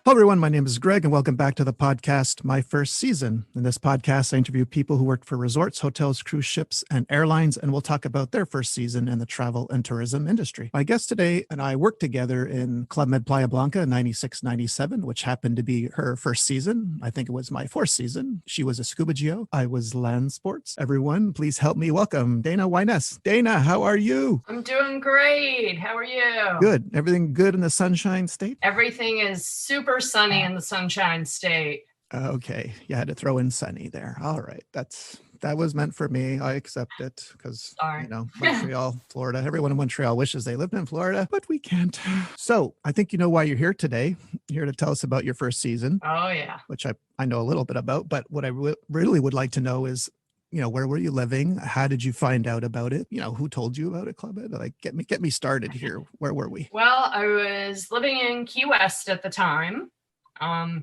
Hello, everyone. My name is Greg, and welcome back to the podcast, My First Season. In this podcast, I interview people who worked for resorts, hotels, cruise ships, and airlines, and we'll talk about their first season in the travel and tourism industry. My guest today and I worked together in Club Med Playa Blanca in 96-97, which happened to be her first season. I think it was my fourth season. She was a Scuba G.O. I was Landsports. Everyone, please help me welcome Dana Winess. Dana, how are you? I'm doing great. How are you? Good. Everything good in the Sunshine State? Everything is super sunny in the Sunshine State. Okay. You had to throw in sunny there. All right. That was meant for me. I accept it because, Montreal, Florida, everyone in Montreal wishes they lived in Florida, but we can't. So I think you know why you're here today. You're here to tell us about your first season. Oh, yeah. Which I know a little bit about, but what I really would like to know is, where were you living? How did you find out about it? Who told you about it, Club Med? Like, get me started here. Where were we? Well, I was living in Key West at the time.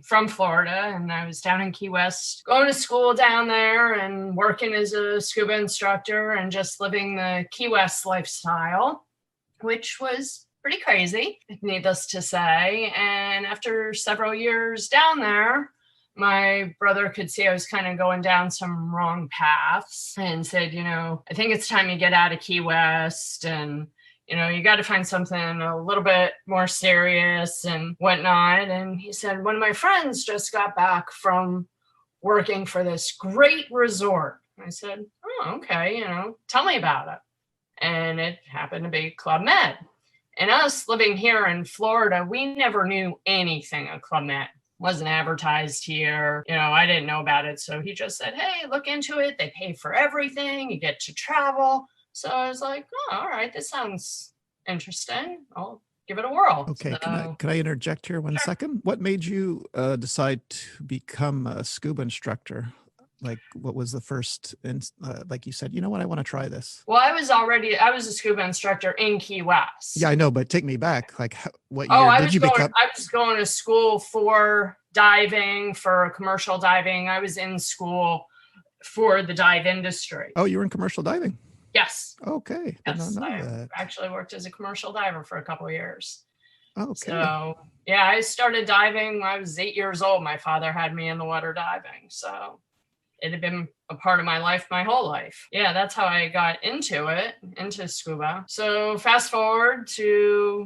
From Florida, and I was down in Key West going to school down there and working as a scuba instructor and just living the Key West lifestyle, which was pretty crazy, needless to say. And after several years down there, my brother could see I was kind of going down some wrong paths and said, I think it's time you get out of Key West and you got to find something a little bit more serious and whatnot. And he said, one of my friends just got back from working for this great resort. I said, oh, okay, tell me about it. And it happened to be Club Med. And us living here in Florida, we never knew anything of Club Med. Wasn't advertised here. I didn't know about it. So he just said, hey, look into it. They pay for everything. You get to travel. So I was like, oh, all right, this sounds interesting. I'll give it a whirl. Okay, so, can I interject here one second? What made you decide to become a scuba instructor? Like, what was the first, like you said, I want to try this. Well, I was a scuba instructor in Key West. Yeah, I know, but take me back. Like, what year did you become? I was going to school for diving, for commercial diving. I was in school for the dive industry. Oh, you were in commercial diving? Yes. Okay. Yes, I actually worked as a commercial diver for a couple of years. Okay. So, yeah, I started diving when I was 8 years old. My father had me in the water diving. So it had been a part of my life my whole life. Yeah, that's how I got into scuba. So fast forward to,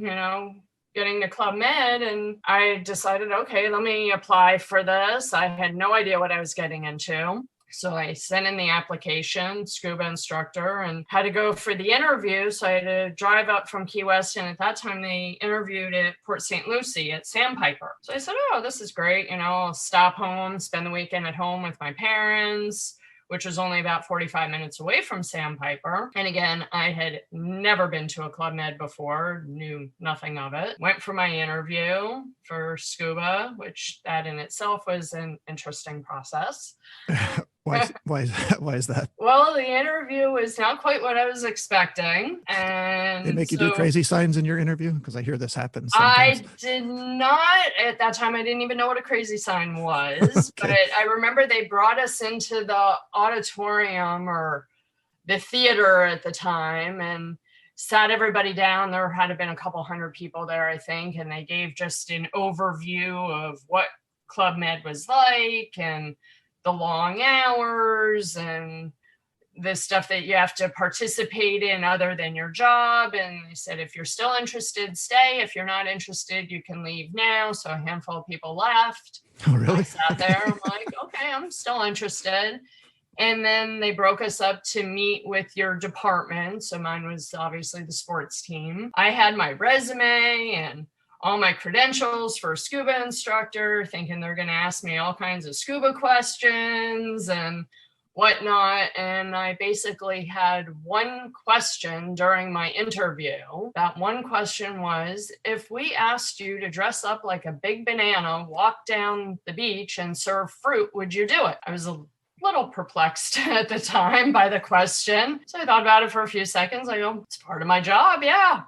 getting to Club Med, and I decided, okay, let me apply for this. I had no idea what I was getting into. So I sent in the application, scuba instructor, and had to go for the interview. So I had to drive up from Key West. And at that time, they interviewed at Port St. Lucie at Sandpiper. So I said, oh, this is great. I'll stop home, spend the weekend at home with my parents, which was only about 45 minutes away from Sandpiper. And again, I had never been to a Club Med before, knew nothing of it. Went for my interview for scuba, which that in itself was an interesting process. Why is that? Well, the interview was not quite what I was expecting. And they make you do crazy signs in your interview? Because I hear this happen sometimes. I did not. At that time, I didn't even know what a crazy sign was. Okay. But I remember they brought us into the auditorium or the theater at the time and sat everybody down. There had been a couple hundred people there, I think. And they gave just an overview of what Club Med was like and the long hours and the stuff that you have to participate in other than your job. And they said, if you're still interested, stay. If you're not interested, you can leave now. So a handful of people left. Oh, really? I sat there. I'm like, okay, I'm still interested. And then they broke us up to meet with your department. So mine was obviously the sports team. I had my resume and all my credentials for a scuba instructor, thinking they're going to ask me all kinds of scuba questions and whatnot. And I basically had one question during my interview. That one question was, if we asked you to dress up like a big banana, walk down the beach and serve fruit, would you do it? I was a little perplexed at the time by the question. So I thought about it for a few seconds. I go, it's part of my job. Yeah.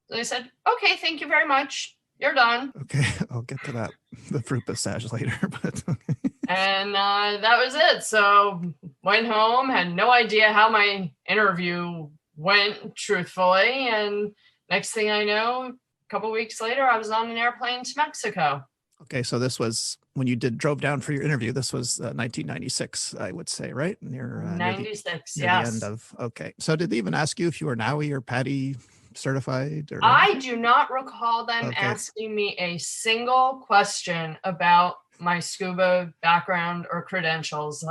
So they said, okay, thank you very much. You're done. Okay, I'll get to that, the fruit passage later. But okay. And that was it. So went home, had no idea how my interview went, truthfully. And next thing I know, a couple of weeks later, I was on an airplane to Mexico. Okay, so this was when you drove down for your interview. This was 1996, I would say, right? '96, near the end yes. of. Okay, so did they even ask you if you were NAUI or PADI certified or I anything? do not recall them Okay, asking me a single question about my scuba background or credentials.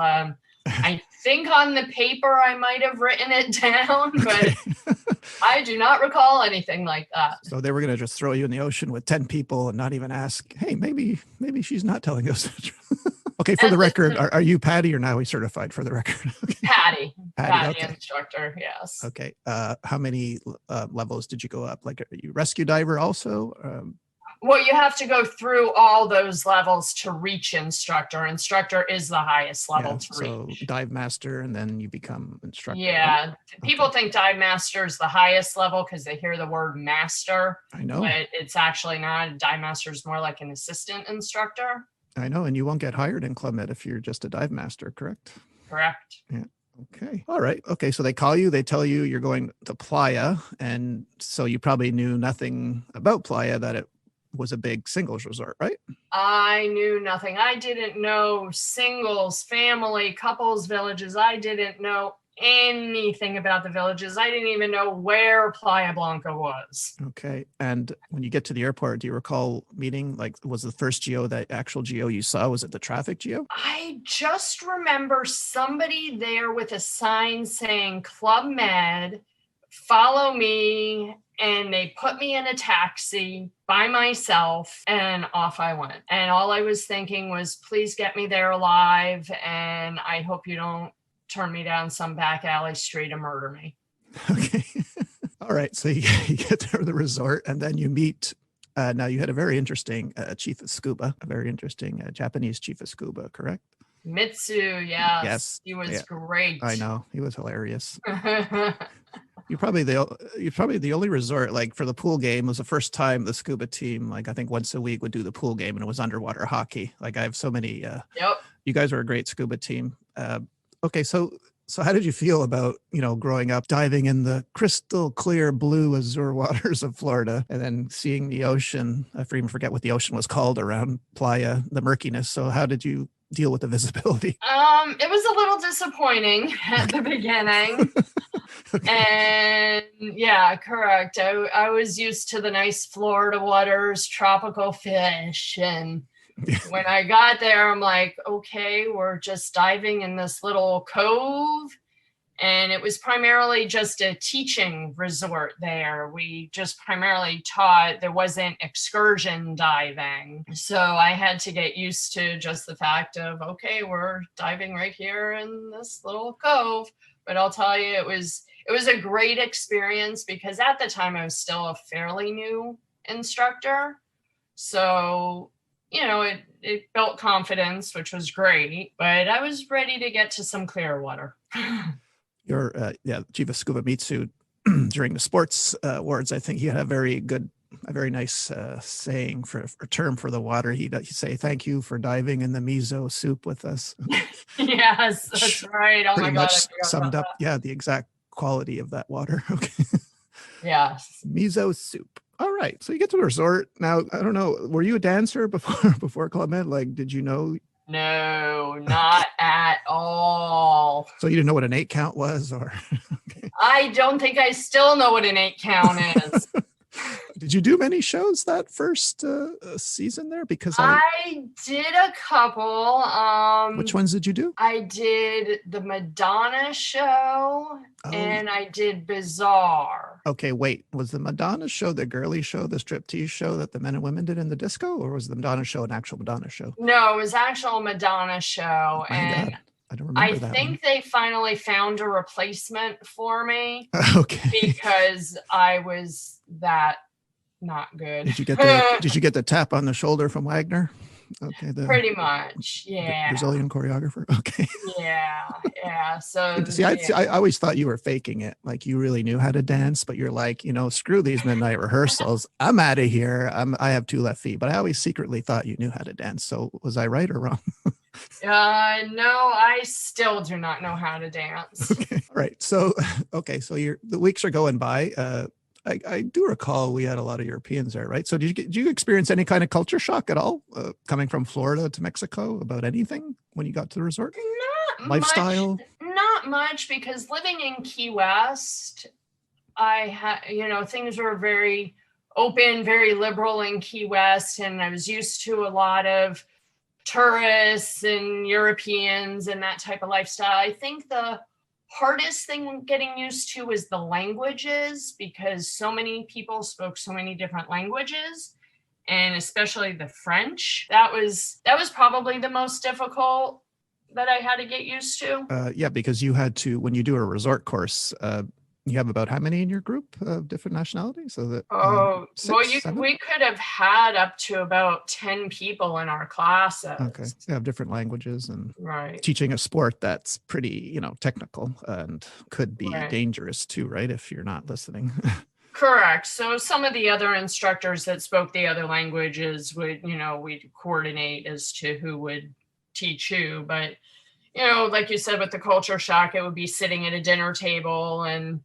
I think on the paper I might have written it down, okay. but I do not recall anything like that. So they were going to just throw you in the ocean with 10 people and not even ask, hey, maybe she's not telling us the truth. Okay, for the At record, the are you PADI or NAUI certified for the record? Okay. PADI, PADI, PADI okay. instructor, yes. Okay. How many levels did you go up? Like, are you rescue diver also? Well, you have to go through all those levels to reach instructor. Instructor is the highest level Yeah, to so reach. dive master and then you become instructor, right? Yeah, people Okay. think dive master is the highest level because they hear the word master, I know. but it's actually not. Dive master is more like an assistant instructor. I know. And you won't get hired in Club Med if you're just a dive master, correct? Correct. Yeah. Okay. All right. Okay. So they call you, they tell you you're going to Playa. And so you probably knew nothing about Playa, that it was a big singles resort, right? I knew nothing. I didn't know singles, family, couples villages. I didn't know anything about the villages. I didn't even know where Playa Blanca was. Okay. And when you get to the airport, do you recall meeting, like, was the first GO, that actual GO you saw, was it the traffic GO? I just remember somebody there with a sign saying Club Med, follow me. And they put me in a taxi by myself and off I went. And all I was thinking was, please get me there alive. And I hope you don't turn me down some back alley street and murder me. Okay. All right. So you get to the resort and then you meet. Now you had a very interesting chief of scuba, a very interesting Japanese chief of scuba, correct? Mitsu, yes. Yes. He was Yeah, great. I know. He was hilarious. You're probably the only resort, like, for the pool game. It was the first time the scuba team, like, I think once a week would do the pool game, and it was underwater hockey. Like, I have so many. Yep. You guys were a great scuba team. Okay, so how did you feel about, growing up diving in the crystal clear blue azure waters of Florida and then seeing the ocean? I even forget what the ocean was called around Playa, the murkiness. So how did you deal with the visibility? It was a little disappointing at the beginning. Okay. And yeah, correct. I was used to the nice Florida waters, tropical fish. And when I got there, I'm like, okay, we're just diving in this little cove. And it was primarily just a teaching resort there. We just primarily taught, there wasn't excursion diving. So I had to get used to just the fact of, okay, we're diving right here in this little cove. But I'll tell you, it was a great experience because at the time I was still a fairly new instructor. So, it built confidence, which was great, but I was ready to get to some clear water. Your chief of scuba Mitsu during the sports awards, I think he had a very nice saying for term for the water. He'd say, "Thank you for diving in the miso soup with us." Yes, that's right. Oh my Pretty God, much I forgot summed about up, yeah, the exact quality of that water. Okay, that. Yes. miso soup. All right, so you get to the resort. Now, I don't know, were you a dancer before Club Med? Like, did you know? No, not at all. So you didn't know what an 8 count was, or? Okay. I don't think I still know what an 8 count is. Did you do many shows that first season there? Because I did a couple. Which ones did you do? I did the Madonna show Oh, and I did Bizarre. okay. Wait, was the Madonna show the girly show, the striptease show that the men and women did in the disco, or was the Madonna show an actual Madonna show? No, it was actual Madonna show. My And God, I don't I remember that one. think they finally found a replacement for me Okay. because I was that not good. Did you get the tap on the shoulder from Wagner? Okay, the Pretty much, yeah. Brazilian choreographer. Okay. Yeah. So See, I always thought you were faking it. Like, you really knew how to dance, but you're like, screw these midnight rehearsals. I'm out of here. I have 2 left feet, but I always secretly thought you knew how to dance. So was I right or wrong? no, I still do not know how to dance. Okay. All right. So, okay. So the weeks are going by. I do recall we had a lot of Europeans there, right? So did you experience any kind of culture shock at all coming from Florida to Mexico about anything when you got to the resort? Not Lifestyle? not much, because living in Key West, I had, things were very open, very liberal in Key West, and I was used to a lot of tourists and Europeans and that type of lifestyle. I think the hardest thing getting used to is the languages, because so many people spoke so many different languages, and especially the French. That was probably the most difficult that I had to get used to. Yeah, because you had to, when you do a resort course, you have about how many in your group of different nationalities? So that we could have had up to about 10 people in our classes. Okay, you have different languages, and right. Teaching a sport that's pretty, technical and could be Right. dangerous too, right? If you're not listening. Correct. So some of the other instructors that spoke the other languages would, we'd coordinate as to who would teach who. But, like you said, with the culture shock, it would be sitting at a dinner table and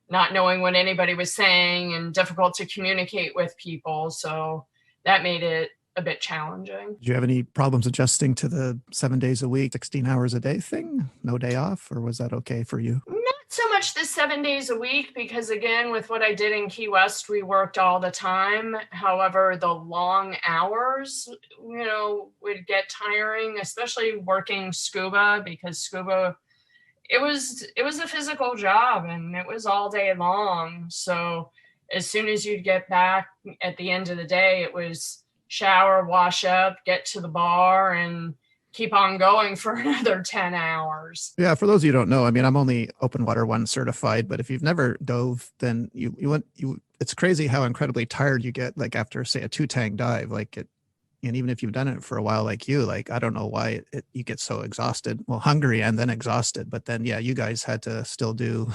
not knowing what anybody was saying, and difficult to communicate with people. So that made it a bit challenging. Did you have any problems adjusting to the 7 days a week, 16 hours a day thing? No day off, or was that okay for you? Not so much the 7 days a week, because again, with what I did in Key West, we worked all the time. However, the long hours, would get tiring, especially working scuba, because scuba, it was a physical job, and it was all day long. So as soon as you'd get back at the end of the day, it was shower, wash up, get to the bar, and keep on going for another 10 hours. Yeah, for those of you who don't know, I mean, I'm only open water one certified, but if you've never dove, then it's crazy how incredibly tired you get, like after, say, a 2-tank dive, and even if you've done it for a while, like you, I don't know why you get so exhausted, well, hungry and then exhausted. But then, yeah, you guys had to still do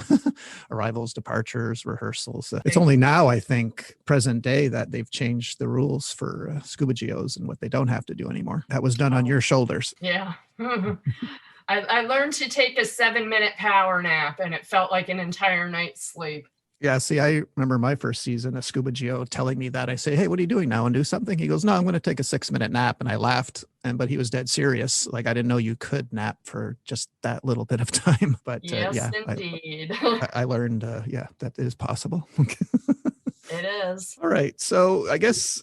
arrivals, departures, rehearsals. It's only now, I think, present day, that they've changed the rules for Scuba G.Os and what they don't have to do anymore. That was done on your shoulders. Yeah. I learned to take a 7-minute power nap, and it felt like an entire night's sleep. Yeah, see, I remember my first season of Scuba G.O telling me that. I say, hey, what are you doing now, and do something? He goes, no, I'm going to take a 6-minute nap. And I laughed, but he was dead serious. Like, I didn't know you could nap for just that little bit of time. But yes, yeah, indeed. I learned, that is possible. It is. All right. So I guess,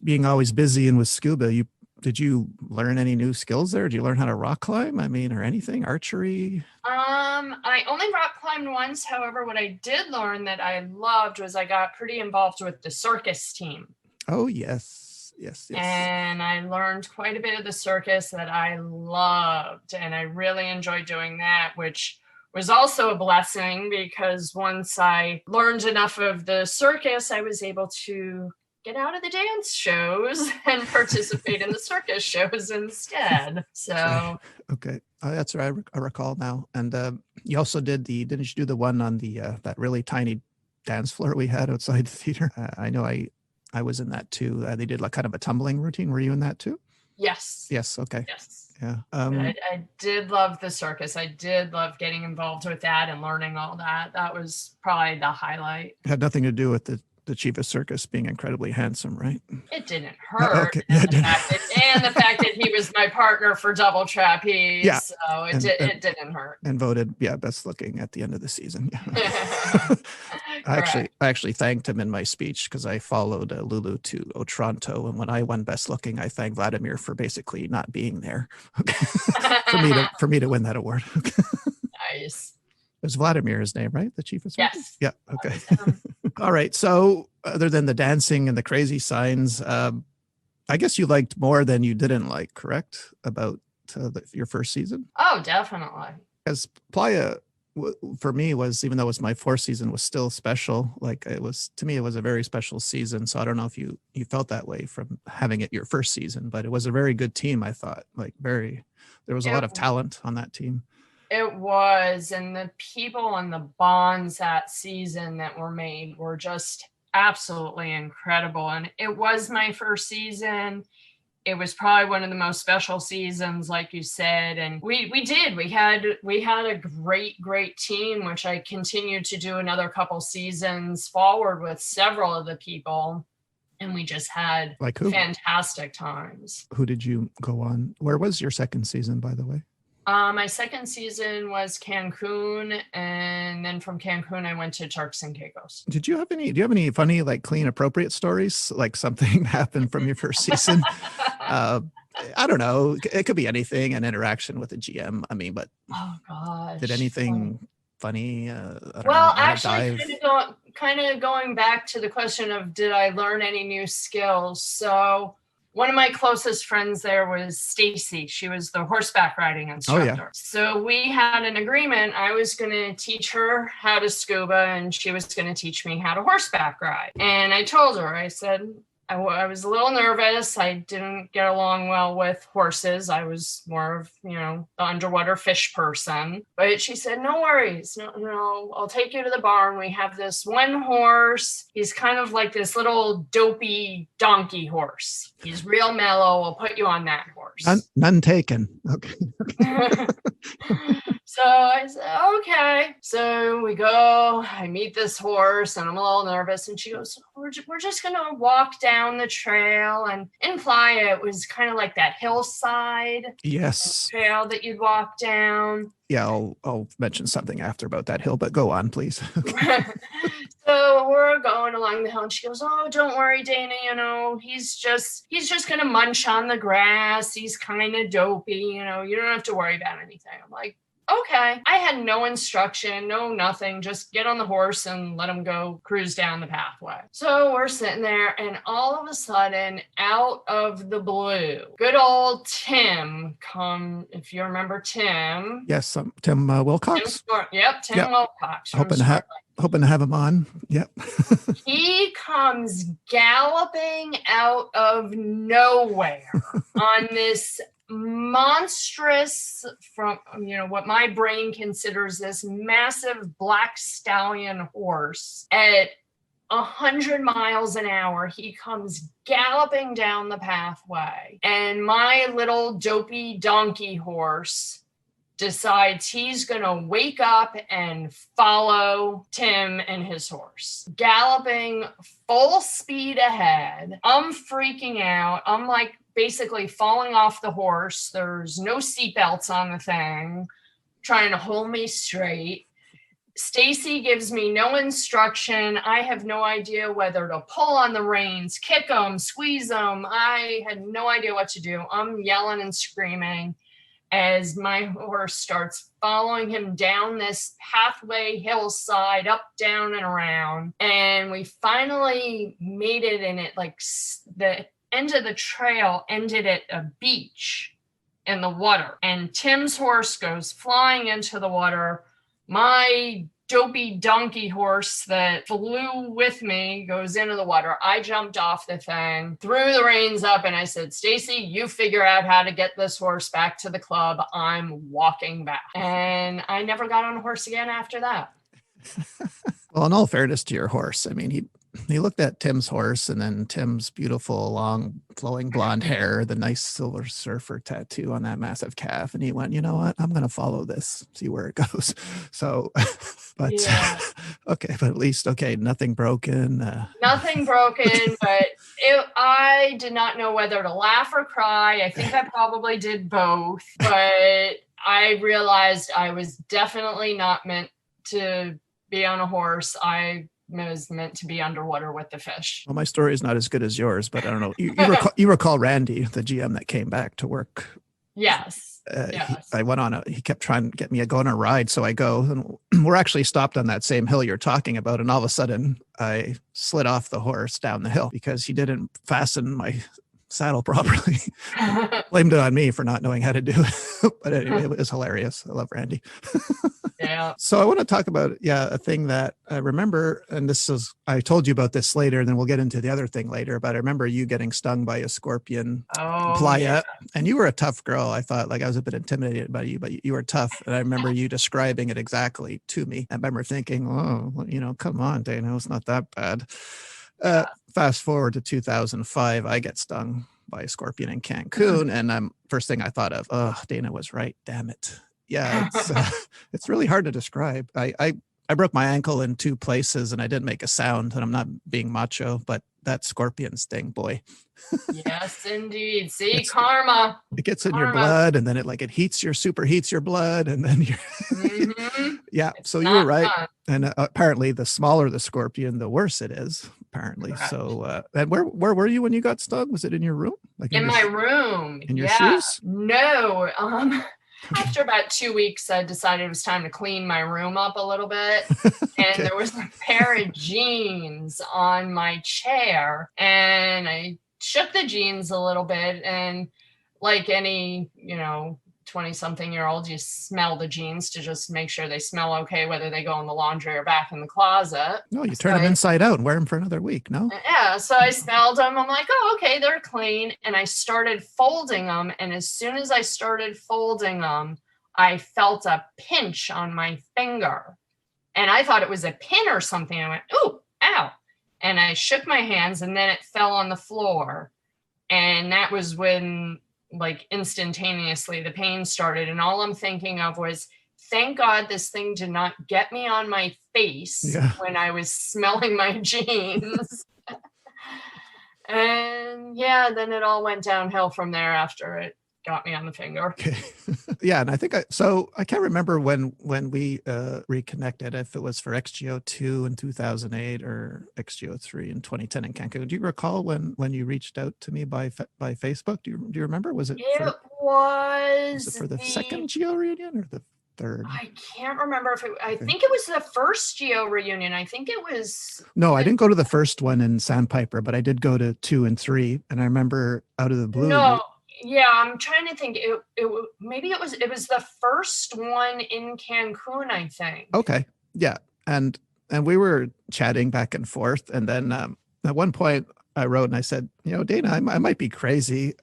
being always busy and with scuba, did you learn any new skills there? Did you learn how to rock climb? I mean, or anything, archery? I only rock climbed once. However, what I did learn that I loved was I got pretty involved with the circus team. Oh, yes. And I learned quite a bit of the circus that I loved, and I really enjoyed doing that, which was also a blessing, because once I learned enough of the circus, I was able to get out of the dance shows and participate in the circus shows instead. So okay, that's what I recall now. And you also didn't you do the one on the that really tiny dance floor we had outside the theater? I know I was in that too. They did like kind of a tumbling routine. Were you in that too? Yes. Okay. Yes. Yeah. I did love the circus. I did love getting involved with that and learning all that. That was probably the highlight. It had nothing to do with the chief of circus being incredibly handsome, right? It didn't hurt. Okay. And the fact that he was my partner for double trapeze. Yeah. So it didn't hurt. And voted, best looking at the end of the season. Yeah. I actually thanked him in my speech, because I followed Lulu to Otranto, and when I won best looking, I thanked Vladimir for basically not being there for me to win that award. Nice. It was Vladimir his name, right? The chief of circus? Yes. Yeah. Okay. All right. So other than the dancing and the crazy signs, I guess you liked more than you didn't like, correct? About your first season? Oh, definitely. Because Playa, for me, was, even though it was my fourth season, was still special. Like, it was, to me, it was a very special season. So I don't know if you felt that way from having it your first season, but it was a very good team, I thought. There was a lot of talent on that team. It was, and the people and the bonds that season that were made were just absolutely incredible. And it was my first season. it was probably one of the most special seasons, like you said. And we had a great team, which I continued to do another couple seasons forward with several of the people. And we just had like who? Fantastic times. Who did you go on? Where was your second season, by the way? My second season was Cancun, and then from Cancun, I went to Turks and Caicos. Do you have any funny, like clean, appropriate stories? Like something happened from your first season? I don't know. It could be anything, an interaction with a GM. I mean, but oh gosh, did anything funny? Actually, kind of going back to the question of did I learn any new skills? So one of my closest friends there was Stacy. She was the horseback riding instructor. Oh, yeah. So we had an agreement. I was going to teach her how to scuba and she was going to teach me how to horseback ride. And I told her, I said, I was a little nervous. I didn't get along well with horses. I was more of, the underwater fish person. But she said, no worries. No, I'll take you to the barn. We have this one horse. He's kind of like this little dopey donkey horse. He's real mellow. I'll put you on that horse. None taken. Okay. So I said, okay. So we go, I meet this horse and I'm a little nervous. And she goes, we're just going to walk down the trail. And in Playa, it was kind of like that hillside. Yes. Trail that you'd walk down. Yeah, I'll mention something after about that hill, but go on, please. So we're going along the hill and she goes, oh, don't worry, Dana. He's just going to munch on the grass. He's kind of dopey. You don't have to worry about anything. I'm like, okay. I had no instruction, no nothing, just get on the horse and let him go cruise down the pathway. So we're sitting there and all of a sudden, out of the blue, good old Tim if you remember Tim. Yes, Tim Wilcox. Tim Wilcox. Hoping to have him on. Yep. He comes galloping out of nowhere on this monstrous, from what my brain considers this massive black stallion horse at 100 miles an hour. He comes galloping down the pathway, and my little dopey donkey horse decides he's going to wake up and follow Tim and his horse, galloping full speed ahead. I'm freaking out. I'm like basically falling off the horse. There's no seatbelts on the thing, trying to hold me straight. Stacy gives me no instruction. I have no idea whether to pull on the reins, kick them, squeeze them. I had no idea what to do. I'm yelling and screaming as my horse starts following him down this pathway, hillside, up, down, and around. And we finally made it, and it like the end of the trail ended at a beach in the water. And Tim's horse goes flying into the water. My dopey donkey horse that flew with me goes into the water. I jumped off the thing, threw the reins up, and I said, Stacy, you figure out how to get this horse back to the club. I'm walking back. And I never got on a horse again after that. Well, in all fairness to your horse, I mean, he looked at Tim's horse and then Tim's beautiful, long, flowing blonde hair, the nice Silver Surfer tattoo on that massive calf. And he went, you know what? I'm going to follow this, see where it goes. So, but yeah. Okay, but at least, nothing broken. Nothing broken, but I did not know whether to laugh or cry. I think I probably did both, but I realized I was definitely not meant to be on a horse. I was meant to be underwater with the fish. Well, my story is not as good as yours, but I don't know. You recall Randy, the GM that came back to work? Yes. Yes. He kept trying to get me to go on a ride. So I go, and we're actually stopped on that same hill you're talking about. And all of a sudden I slid off the horse down the hill because he didn't fasten my saddle properly. Blamed it on me for not knowing how to do it. But anyway, it was hilarious. I love Randy. Yeah. So I want to talk about, a thing that I remember, and I told you about this later, and then we'll get into the other thing later, but I remember you getting stung by a scorpion in Playa, yeah. And you were a tough girl. I thought I was a bit intimidated by you, but you were tough. And I remember you describing it exactly to me. I remember thinking, come on, Dana, it's not that bad. Fast forward to 2005, I get stung by a scorpion in Cancun. And first thing I thought of, oh, Dana was right. Damn it. Yeah, it's really hard to describe. I broke my ankle in 2 places and I didn't make a sound, and I'm not being macho, but that scorpion sting, boy. Yes, indeed. See, karma. It gets in your blood, and then it superheats your blood, and then yeah. It's so you were right. fun. And apparently the smaller the scorpion, the worse it is, apparently. Correct. So, and where were you when you got stung? Was it in your room? Like in my room. In your shoes? No. After about 2 weeks, I decided it was time to clean my room up a little bit. And there was a pair of jeans on my chair, and I shook the jeans a little bit. And like any, 20-something-year-old, you smell the jeans to just make sure they smell okay, whether they go in the laundry or back in the closet. No, you turn them inside out and wear them for another week, no? Yeah, so I smelled them. I'm like, oh, okay, they're clean. And I started folding them. And as soon as I started folding them, I felt a pinch on my finger. And I thought it was a pin or something. I went, ooh, ow. And I shook my hands, and then it fell on the floor. And that was when, like, instantaneously the pain started. And all I'm thinking of was, thank God this thing did not get me on my face when I was smelling my jeans. And then it all went downhill from there after it got me on the finger. Okay. Yeah. And I think I can't remember when we reconnected, if it was for XGO2 in 2008 or XGO3 in 2010 in Cancun. Do you recall when you reached out to me by Facebook? Do you remember? Was it for the second GO reunion or the third? I can't remember if I think it was the first GO reunion. I think it was. No, I didn't go to the first one in Sandpiper, but I did go to 2 and 3. And I remember out of the blue. No. Yeah, I'm trying to think. Maybe it was the first one in Cancun, I think. Okay. Yeah. And we were chatting back and forth. And then at one point I wrote and I said, Dana, I might be crazy.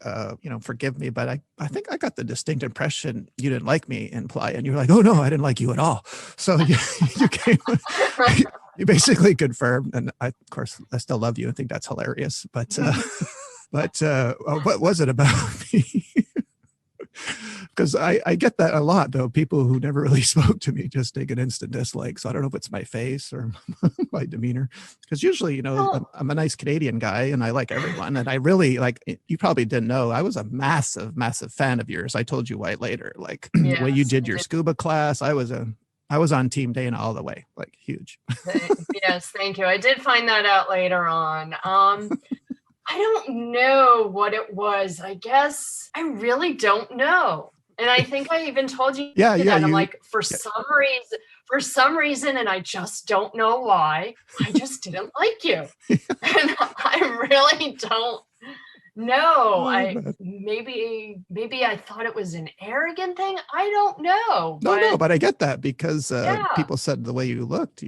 Forgive me, but I think I got the distinct impression you didn't like me in Playa. And you're like, oh no, I didn't like you at all. So you came, you basically confirmed. And of course I still love you and think that's hilarious, but what was it about me? Because I get that a lot, though. People who never really spoke to me just take an instant dislike. So I don't know if it's my face or my demeanor. Because usually, I'm a nice Canadian guy and I like everyone. And I really, you probably didn't know, I was a massive, massive fan of yours. I told you why later. Like the way you did your scuba class, I was on Team Dana all the way, like huge. Yes, thank you. I did find that out later on. I don't know what it was. I guess I really don't know. And I think I even told you that. I'm like, for some reason, and I just don't know why, I just didn't like you. And I really don't know. Maybe I thought it was an arrogant thing. I don't know. But I get that because people said the way you looked,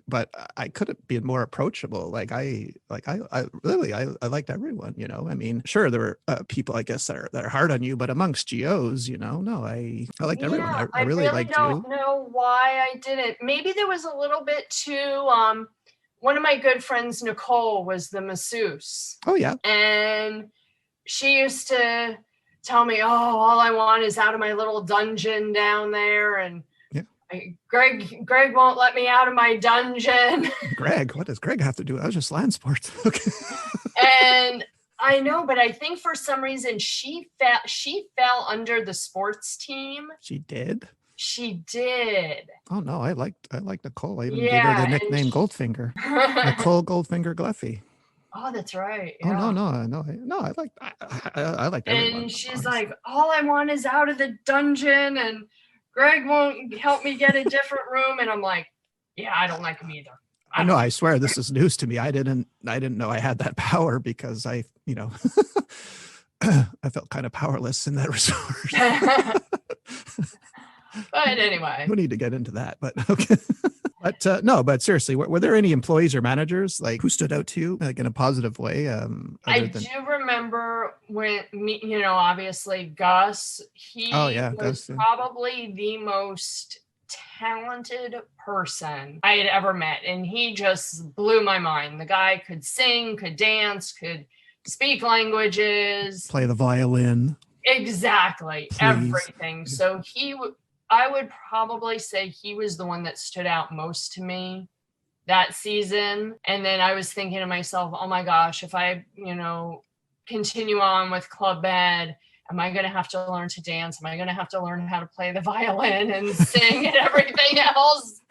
but I could have been more approachable. I liked everyone, I mean, sure, there were people, I guess, that are hard on you, but amongst GOs, no, I liked everyone. I really liked you. I don't know why I didn't. Maybe there was a little bit too, one of my good friends, Nicole, was the masseuse. Oh, yeah. And she used to tell me, all I want is out of my little dungeon down there. And Greg won't let me out of my dungeon. Greg? What does Greg have to do? I was just Landsports. Okay. And I know, but I think for some reason she fell under the sports team. She did? She did. Oh no, I liked Nicole. I even gave her the nickname Goldfinger. Nicole Goldfinger Gluffy. Oh, that's right. Yeah. Oh no, I liked everyone. And she's like, all I want is out of the dungeon, and Greg won't help me get a different room. And I'm like, yeah, I don't like him either. I know. I swear this is news to me. I didn't know I had that power because I felt kind of powerless in that resort. But anyway, no need to get into that, but okay. But no, but seriously, were there any employees or managers who stood out to you in a positive way? I do remember when obviously Gus, he was probably the most talented person I had ever met. And he just blew my mind. The guy could sing, could dance, could speak languages, play the violin. Exactly. Please. Everything. So I would probably say he was the one that stood out most to me that season. And then I was thinking to myself, oh my gosh, if I, continue on with Club Med, am I going to have to learn to dance? Am I going to have to learn how to play the violin and sing and everything else?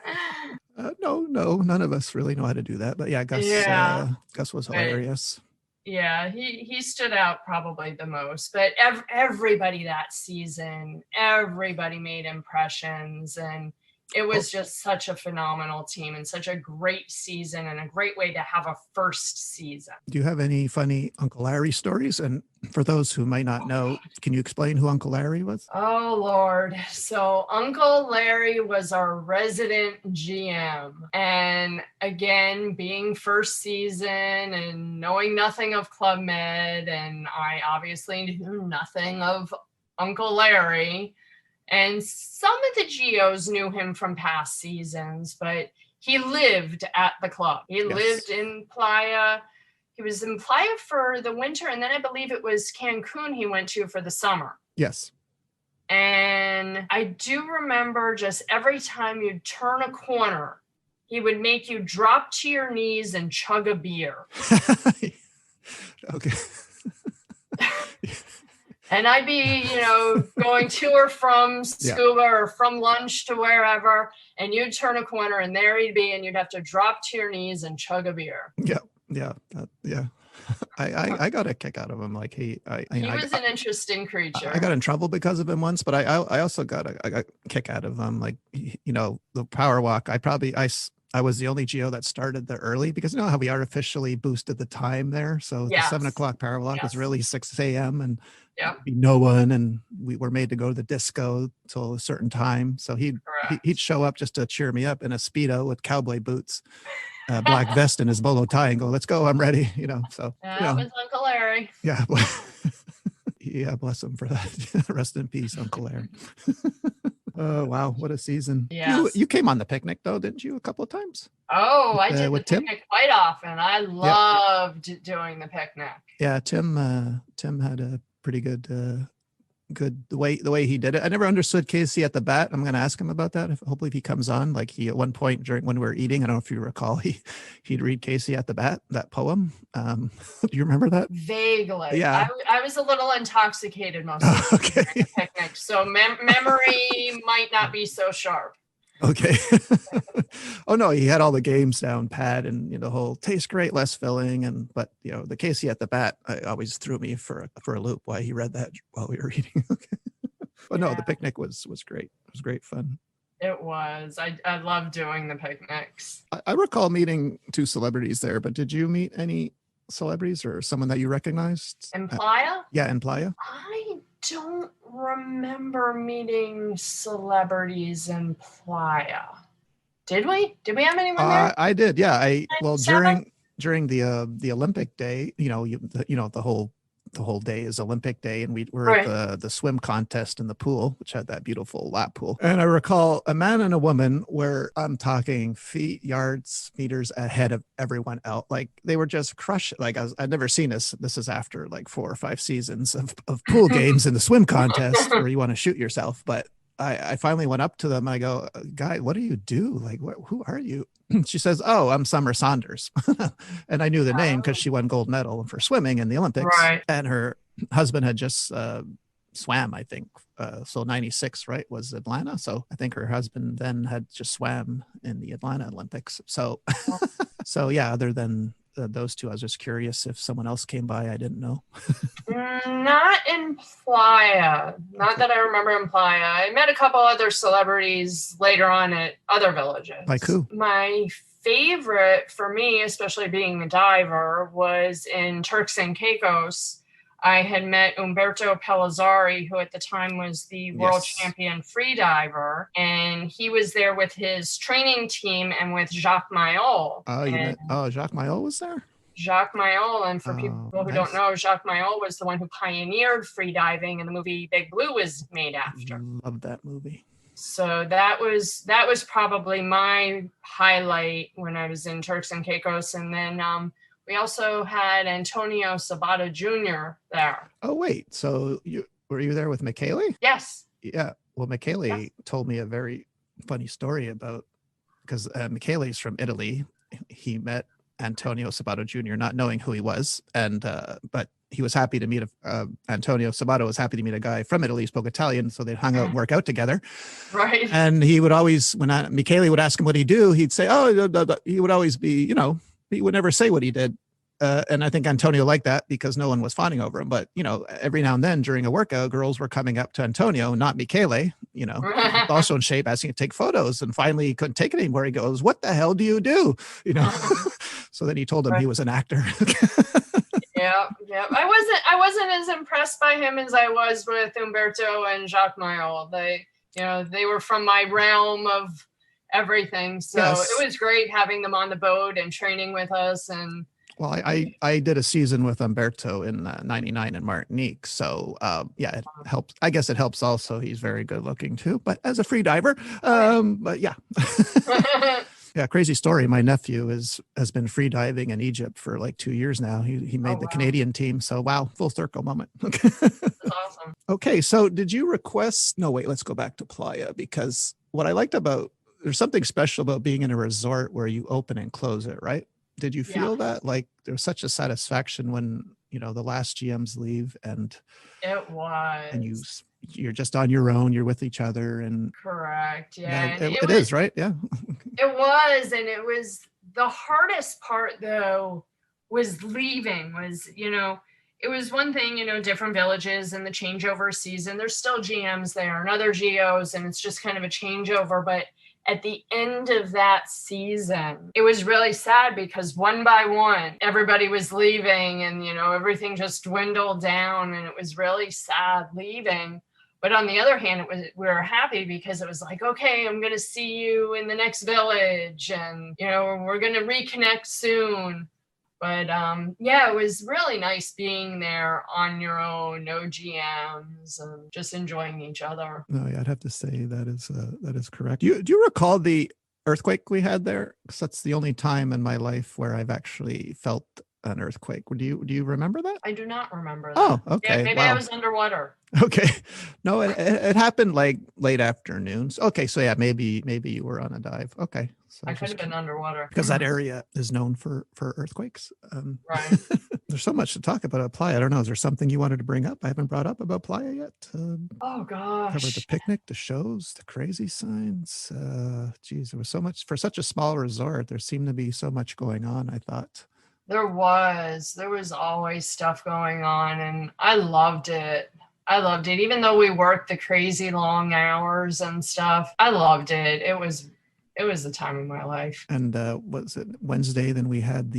No, none of us really know how to do that. But yeah, Gus was hilarious. Yeah, he stood out probably the most. But everybody that season, everybody made impressions, and it was just such a phenomenal team and such a great season and a great way to have a first season. Do you have any funny Uncle Larry stories? And for those who might not know, can you explain who Uncle Larry was? Oh, Lord. So Uncle Larry was our resident GM. And again, being first season and knowing nothing of Club Med, and I obviously knew nothing of Uncle Larry. And some of the GOs knew him from past seasons, but he lived at the club. He lived in Playa. He was in Playa for the winter, and then I believe it was Cancun he went to for the summer. Yes. And I do remember just every time you'd turn a corner, he would make you drop to your knees and chug a beer. Okay. And I'd be, going to or from scuba or from lunch to wherever, and you'd turn a corner and there he'd be, and you'd have to drop to your knees and chug a beer. Yeah. I got a kick out of him. Like he was an interesting creature. I got in trouble because of him once, but I also got a kick out of him. Like, the power walk, I was the only GO that started there early, because you know how we artificially boosted the time there. So the 7 o'clock power walk was really 6 a.m. and be no one. And we were made to go to the disco till a certain time. So he'd show up just to cheer me up in a Speedo with cowboy boots, black vest and his bolo tie, and go, let's go. I'm ready. So that was Uncle Larry. Yeah. Yeah. Bless him for that. Rest in peace, Uncle Larry. Oh, wow. What a season. Yes. You came on the picnic though, didn't you? A couple of times. Oh, I did the picnic quite often. I loved doing the picnic. Yeah. Tim had a pretty good the way he did it. I never understood Casey at the bat. I'm going to ask him about that. Hopefully if he comes on, like he, at one point when we were eating, I don't know if you recall, he'd read Casey at the bat, that poem. Do you remember that? Vaguely. Yeah. I was a little intoxicated most of the the picnic. So memory might not be so sharp. Okay. Oh no, he had all the games down pat, and the whole tastes great, less filling, but the Casey at the bat always threw me for a loop why he read that while we were eating. But no, the picnic was great. It was great fun. It was. I love doing the picnics. I recall meeting 2 celebrities there, but did you meet any celebrities or someone that you recognized? In Playa? Yeah, in Playa. I don't remember meeting celebrities in Playa. Did we? Did we have anyone there? I did. Yeah. During the Olympic day, the whole day is Olympic day, and we were at the swim contest in the pool, which had that beautiful lap pool. And I recall a man and a woman where I'm talking feet, yards, meters ahead of everyone else. Like they were just crushing. Like I'd never seen this. This is after like 4 or 5 seasons of pool games in the swim contest where you want to shoot yourself. But I finally went up to them and I go, guy, what do you do? Like, who are you? She says, oh, I'm Summer Saunders. And I knew the name because she won gold medal for swimming in the Olympics. Right. And her husband had just swam, I think. So 96, right, was Atlanta. So I think her husband then had just swam in the Atlanta Olympics. So, yeah, other than those 2, I was just curious if someone else came by. I didn't know. Not in Playa. Not that I remember in Playa. I met a couple other celebrities later on at other villages. Like who? My favorite for me, especially being a diver, was in Turks and Caicos. I had met Umberto Pellizzari, who at the time was the world champion free diver, and he was there with his training team and with Jacques Mayol. Jacques Mayol was there? Jacques Mayol, and for people who don't know, Jacques Mayol was the one who pioneered free diving, and the movie Big Blue was made after. Love that movie. So that was probably my highlight when I was in Turks and Caicos. And then We also had Antonio Sabato Jr. there. Oh, wait. So were you there with Michele? Yes. Yeah. Well, Michele Yes. told me a very funny story about, because Michele's from Italy. He met Antonio Sabato Jr. not knowing who he was, and but he was happy to meet Antonio Sabato was happy to meet a guy from Italy, spoke Italian, so they'd hung out and work out together. Right. And he would always, when Michele would ask him what he'd do, he'd say, "Oh," he would always be, he would never say what he did. And I think Antonio liked that because no one was fawning over him. But, every now and then during a workout, girls were coming up to Antonio, not Michele, also in shape, asking to take photos. And finally, he couldn't take it anymore. He goes, "What the hell do you do?" So then he told him he was an actor. Yeah. I wasn't as impressed by him as I was with Umberto and Jacques Mayol. They were from my realm of everything. So Yes. It was great having them on the boat and training with us. And well, I did a season with Umberto in '99 in Martinique. So it helps. I guess it helps also. He's very good looking too, but as a free diver. But yeah. Yeah, crazy story. My nephew has been free diving in Egypt for like 2 years now. He made the Canadian team. So wow, full circle moment. That's awesome. Okay, so did you request? No, wait, let's go back to Playa, because what I liked about, there's something special about being in a resort where you open and close it, right? Did you feel that like there's such a satisfaction when the last GMs leave and it was, and you're just on your own, you're with each other, and correct, yeah, it is right, yeah. It was, and it was the hardest part though was leaving. It was one thing, different villages and the changeover season. There's still GMs there and other GOs, and it's just kind of a changeover. But at the end of that season, it was really sad because one by one, everybody was leaving and, everything just dwindled down, and it was really sad leaving. But on the other hand, we were happy because it was like, okay, I'm going to see you in the next village and, we're going to reconnect soon. But it was really nice being there on your own, no GMs, and just enjoying each other. No, yeah, I'd have to say that is correct. Do you recall the earthquake we had there? Because that's the only time in my life where I've actually felt an earthquake. Do you remember that? I do not remember that. Oh, okay. Yeah, maybe I was underwater. Okay. No, it happened like late afternoons. Okay, so yeah, maybe you were on a dive. Okay. So I could have been underwater. Because that area is known for earthquakes. Right. There's so much to talk about Playa. I don't know. Is there something you wanted to bring up I haven't brought up about Playa yet? Oh, gosh. Covered the picnic, the shows, the crazy signs. Geez, there was so much. For such a small resort, there seemed to be so much going on, I thought. There was always stuff going on, and I loved it. Even though we worked the crazy long hours and stuff. I loved it. It was the time of my life. And was it Wednesday? Then we had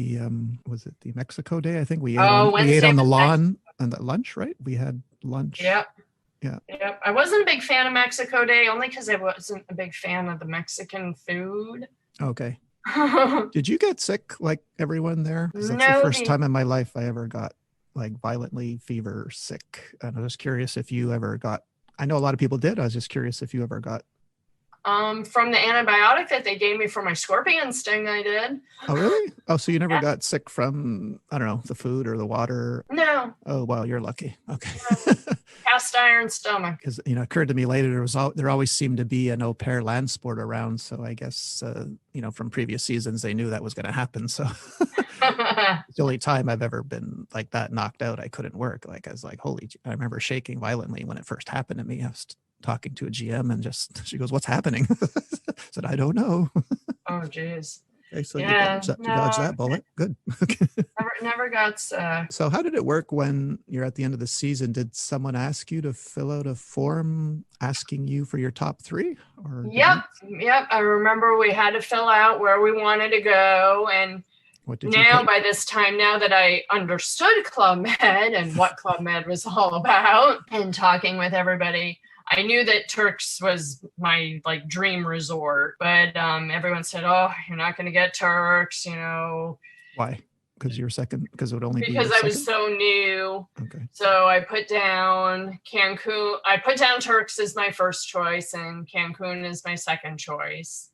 was it the Mexico Day? I think we ate on the lawn and at lunch, right? We had lunch. Yep. Yeah. Yep. I wasn't a big fan of Mexico Day, only because I wasn't a big fan of the Mexican food. Okay. Did you get sick like everyone there? Because that's the first time in my life I ever got like violently fever sick. And I was curious if you ever got, I know a lot of people did. I was just curious if you ever got. From the antibiotic that they gave me for my scorpion sting, I did. Oh, really? Oh, so you never got sick from, I don't know, the food or the water? No. Oh, wow, you're lucky. Okay. Cast iron stomach. Because, it occurred to me later, there always seemed to be an au pair Landsport around. So I guess, from previous seasons, they knew that was going to happen. So it's the only time I've ever been like that knocked out. I couldn't work. Like, I was like, I remember shaking violently when it first happened to me. I was talking to a GM and she goes, "What's happening?" I said, "I don't know." Oh, geez. Okay, so you dodged that bullet. Good. Never got sick. So how did it work when you're at the end of the season? Did someone ask you to fill out a form asking you for your top three? Or Yep. I remember we had to fill out where we wanted to go. And by this time, now that I understood Club Med and what Club Med was all about and talking with everybody, I knew that Turks was my dream resort, but everyone said, "Oh, you're not going to get Turks," Why? Because you're second? Because it would only be because I was so new. Okay. So I put down Cancun. I put down Turks as my first choice, and Cancun is my second choice.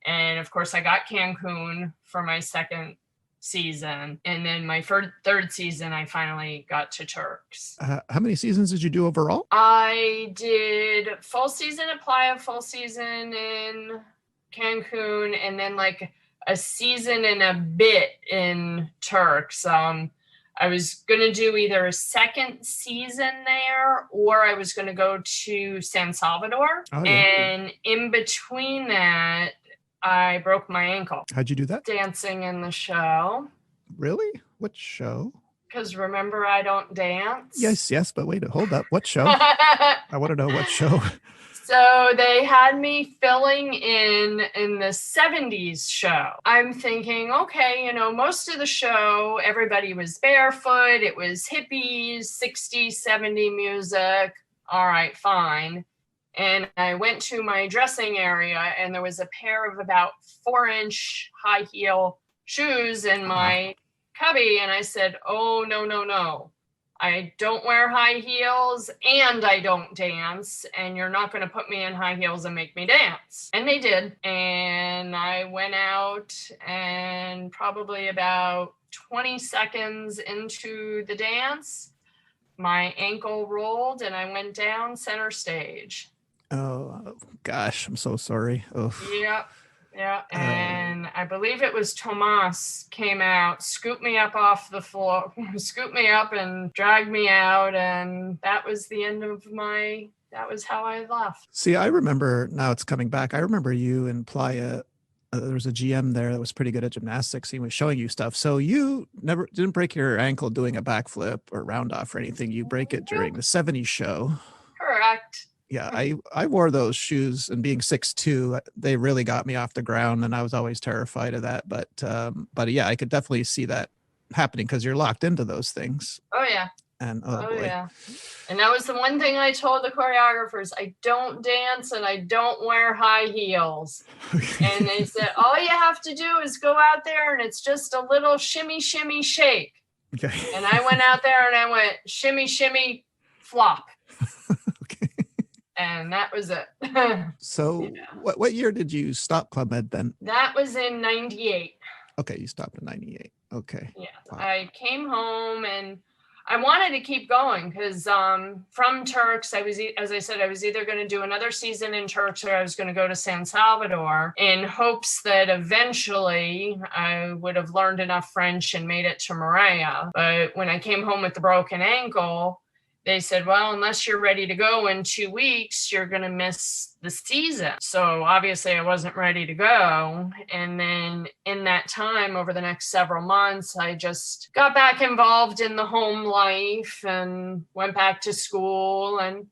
And of course, I got Cancun for my second season. And then my third season, I finally got to Turks. How many seasons did you do overall? I did full season at Playa, full season in Cancun, and then like a season and a bit in Turks. I was going to do either a second season there or I was going to go to San Salvador. Oh, yeah. And in between that, I broke my ankle. How'd you do that? Dancing in the show. Really? What show? Because remember, I don't dance. Yes, but wait, hold up. What show? I want to know what show. So they had me filling in the 70s show. I'm thinking, okay, most of the show, everybody was barefoot. It was hippies, 60s, 70s music. All right, fine. And I went to my dressing area and there was a pair of about 4-inch high heel shoes in my cubby. And I said, oh, no. I don't wear high heels and I don't dance, and you're not going to put me in high heels and make me dance. And they did. And I went out, and probably about 20 seconds into the dance, my ankle rolled and I went down center stage. Oh, gosh, I'm so sorry. Oh. Yeah. And I believe it was Tomas came out, scooped me up off the floor, scooped me up and dragged me out. And that was the end of that was how I left. See, I remember, now it's coming back. I remember you in Playa. There was a GM there that was pretty good at gymnastics. He was showing you stuff. So you never didn't break your ankle doing a backflip or round off or anything. You break it during the 70s show. Correct. Yeah, I wore those shoes, and being 6'2", they really got me off the ground, and I was always terrified of that. But yeah, I could definitely see that happening because you're locked into those things. Oh yeah. And oh boy. Yeah. And that was the one thing I told the choreographers: I don't dance and I don't wear high heels. Okay. And they said, all you have to do is go out there and it's just a little shimmy, shimmy, shake. Okay. And I went out there and I went shimmy, shimmy, flop. And that was it. So what year did you stop Club Med then? That was in 98. Okay, you stopped in 98. Okay. Yeah. Wow. I came home and I wanted to keep going because from Turks, as I said, I was either going to do another season in Turks or I was going to go to San Salvador in hopes that eventually I would have learned enough French and made it to Maria. But when I came home with the broken ankle, they said, well, unless you're ready to go in 2 weeks, you're going to miss the season. So obviously I wasn't ready to go. And then in that time, over the next several months, I just got back involved in the home life and went back to school. And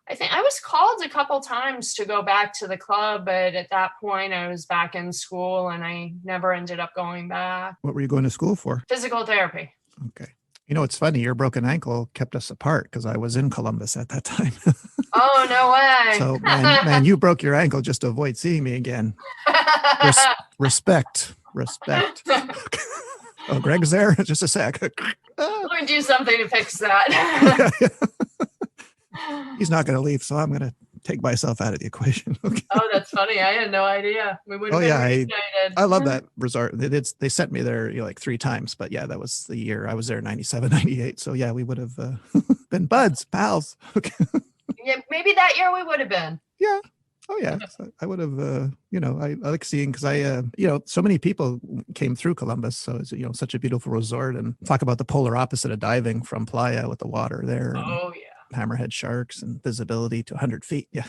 I think I was called a couple times to go back to the club, but at that point I was back in school and I never ended up going back. What were you going to school for? Physical therapy. Okay. It's funny, your broken ankle kept us apart because I was in Columbus at that time. Oh, no way. So, man, you broke your ankle just to avoid seeing me again. Respect. Oh, Greg's there? Just a sec. Let me do something to fix that. He's not going to leave, so I'm going to take myself out of the equation. Okay. Oh, that's funny. I had no idea. We would have been reunited. I love that resort. They sent me there like 3 times, but yeah, that was the year I was there, 97, 98. So yeah, we would have been buds, pals. Okay. Yeah, maybe that year we would have been. Yeah. Oh yeah. So I would have, I like seeing, because I, so many people came through Columbus. So it's, such a beautiful resort, and talk about the polar opposite of diving from Playa with the water there. Oh yeah. Hammerhead sharks and visibility to 100 feet. Yeah.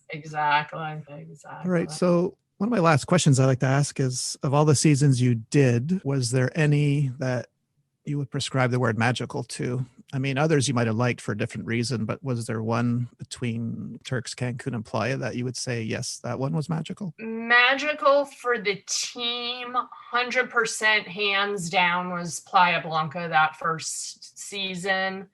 Exactly. All right. So one of my last questions I like to ask is, of all the seasons you did, was there any that you would prescribe the word magical to? I mean, others you might have liked for a different reason, but was there one between Turks, Cancun, and Playa that you would say, yes, that one was magical? Magical for the team, 100% hands down, was Playa Blanca that first season.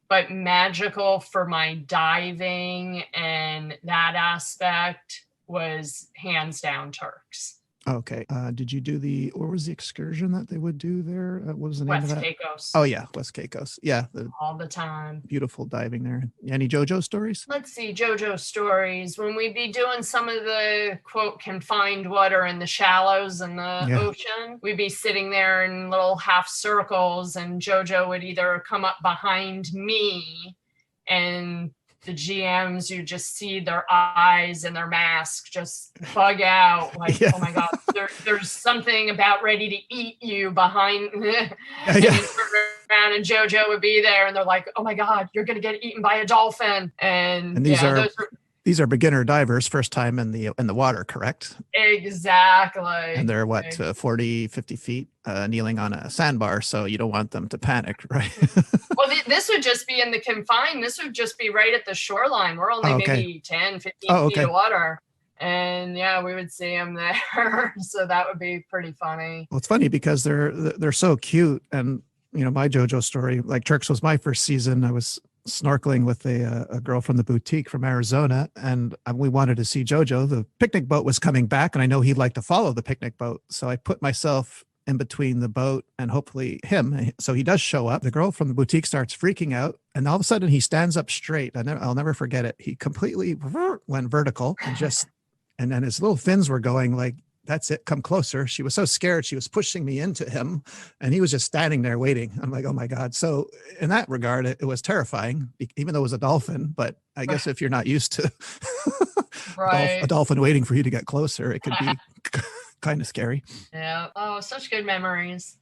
But magical for my diving and that aspect was hands down Turks. Okay. Did you do what was the excursion that they would do there? What was the name of West that? Caicos. Oh yeah, West Caicos. Yeah, the All the time. beautiful diving there. Any JoJo stories? Let's see, JoJo stories. When we'd be doing some of the quote confined water in the shallows in the ocean, we'd be sitting there in little half circles, and JoJo would either come up behind me, and the GMs, you just see their eyes and their mask just bug out, like, oh my God, there's something about ready to eat you behind. And you turn around and JoJo would be there, and they're like, oh my God, you're going to get eaten by a dolphin. And these are beginner divers, first time in the water, correct? Exactly. And they're 40, 50 feet kneeling on a sandbar, so you don't want them to panic, right? Well, this would just be in the confine. This would just be right at the shoreline. We're only maybe 10, 15 feet of water. And yeah, we would see them there. So that would be pretty funny. Well, it's funny because they're so cute. And, my JoJo story, like Turks was my first season. I was snorkeling with a girl from the boutique from Arizona, and we wanted to see JoJo. The picnic boat was coming back, and I know he'd like to follow the picnic boat. So I put myself in between the boat and hopefully him. So he does show up. The girl from the boutique starts freaking out, and all of a sudden he stands up straight. I'll never forget it. He completely went vertical and then his little fins were going like, that's it, come closer. She was so scared. She was pushing me into him, and he was just standing there waiting. I'm like, oh my God. So in that regard, it was terrifying, even though it was a dolphin. But I guess if you're not used to a dolphin waiting for you to get closer, it could be kind of scary. Yeah. Oh, such good memories.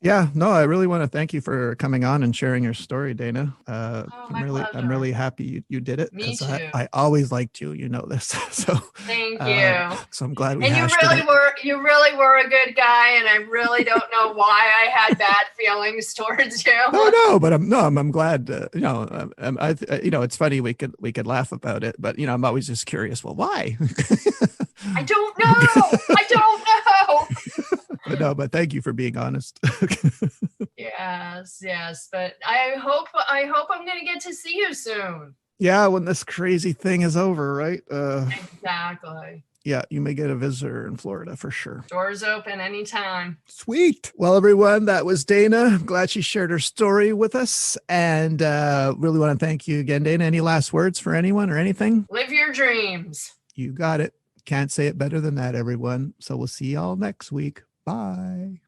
Yeah, no, I really want to thank you for coming on and sharing your story, Dana. I'm really happy you did it. Me too. I always liked you, this. So thank you. So I'm glad we and you really were a good guy, and I really don't know why I had bad feelings towards you. No, but I'm glad. It's funny we could laugh about it, but I'm always just curious. Well, why? I don't know. But thank you for being honest. Yes. But I hope I'm going to get to see you soon. Yeah, when this crazy thing is over, right? Exactly. Yeah, you may get a visitor in Florida for sure. Doors open anytime. Sweet. Well, everyone, that was Dana. I'm glad she shared her story with us, and really want to thank you again, Dana. Any last words for anyone or anything? Live your dreams. You got it. Can't say it better than that, everyone. So we'll see y'all next week. Bye.